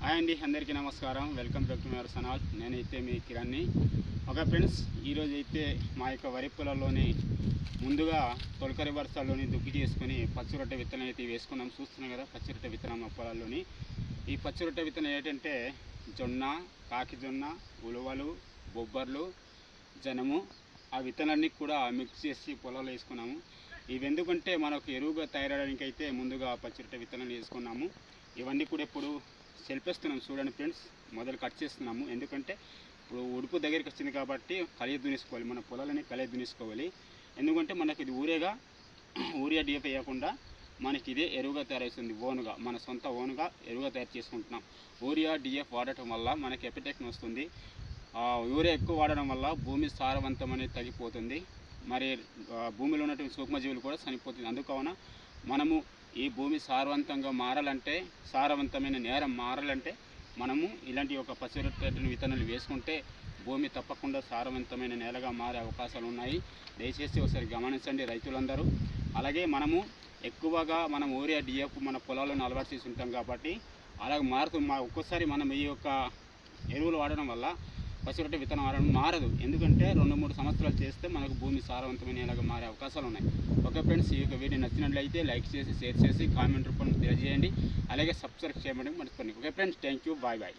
Hi అండి, అందరికీ నమస్కారం. Welcome back to my channel. నేనైతే మీ కిరణ్ని. ఓకే ఫ్రెండ్స్, ఈరోజు అయితే మా యొక్క వరి పొలంలోని ముందుగా తొలకరి వర్షాల్లోని దుక్కి చేసుకొని పచ్చిరొట్టె విత్తనం అయితే వేసుకున్నాం. చూస్తున్నాం కదా, పచ్చిరొట్టె విత్తనం మా పొలాల్లోని. ఈ పచ్చిరొట్టె విత్తనం ఏంటంటే జొన్న, కాకి జొన్న, ఉలవలు, బొబ్బర్లు, జనము, ఆ విత్తనాన్ని కూడా మిక్స్ చేసి పొలాల్లో వేసుకున్నాము. ఇవి ఎందుకంటే మనకు ఎరువుగా తయారవడానికి అయితే ముందుగా పచ్చిరొట్టె విత్తనాలు వేసుకున్నాము. ఇవన్నీ కూడా ఇప్పుడు సెల్పేస్తున్నాం. చూడండి ఫ్రెండ్స్, మొదలు కట్ చేస్తున్నాము. ఎందుకంటే ఇప్పుడు ఉడుపు దగ్గరికి వచ్చింది కాబట్టి కలియ దున్నేసుకోవాలి, మన పొలాలని కలియ దున్నేసుకోవాలి. ఎందుకంటే మనకి ఇది ఊరియా డిఎఫ్ వేయకుండా మనకి ఇదే ఎరువుగా తయారవుతుంది. ఓనుగా మన సొంత ఓనుగా ఎరువుగా తయారు చేసుకుంటున్నాం. ఊరియా డిఎఫ్ వాడటం వల్ల మనకి ఎపిటెక్న్ వస్తుంది. యూరియా ఎక్కువ వాడడం వల్ల భూమి సారవంతం అనేది తగ్గిపోతుంది. మరి భూమిలో ఉన్నటువంటి సూక్ష్మజీవులు కూడా చనిపోతుంది. అందుకవన మనము ఈ భూమి సారవంతంగా మారాలంటే, సారవంతమైన నేల మారాలంటే మనము ఇలాంటి ఒక పచ్చిరొట్టె విత్తనాలు వేసుకుంటే భూమి తప్పకుండా సారవంతమైన నేలగా మారే అవకాశాలు ఉన్నాయి. దయచేసి ఒకసారి గమనించండి రైతులందరూ. అలాగే మనము ఎక్కువగా మనం యూరియా డిఎఫ్ మన పొలాలను అలవాటు చేసి ఉంటాం కాబట్టి అలాగే ఒక్కోసారి మనం ఈ యొక్క ఎరువులు వాడడం వల్ల పచ్చిరొట్టె విత్తనం వాడడం మారదు. ఎందుకంటే 2-3 సంవత్సరాలు చేస్తే మనకు భూమి సారవంతమైన నేలగా మారే అవకాశాలు ఉన్నాయి. ఓకే ఫ్రెండ్స్, ఈ యొక్క వీడియో నచ్చినట్లయితే లైక్ చేసి, షేర్ చేసి, కామెంట్ రూపంలో తెలియజేయండి. అలాగే సబ్స్క్రైబ్ చేయడం మర్చిపోండి. Okay friends, thank you, bye bye.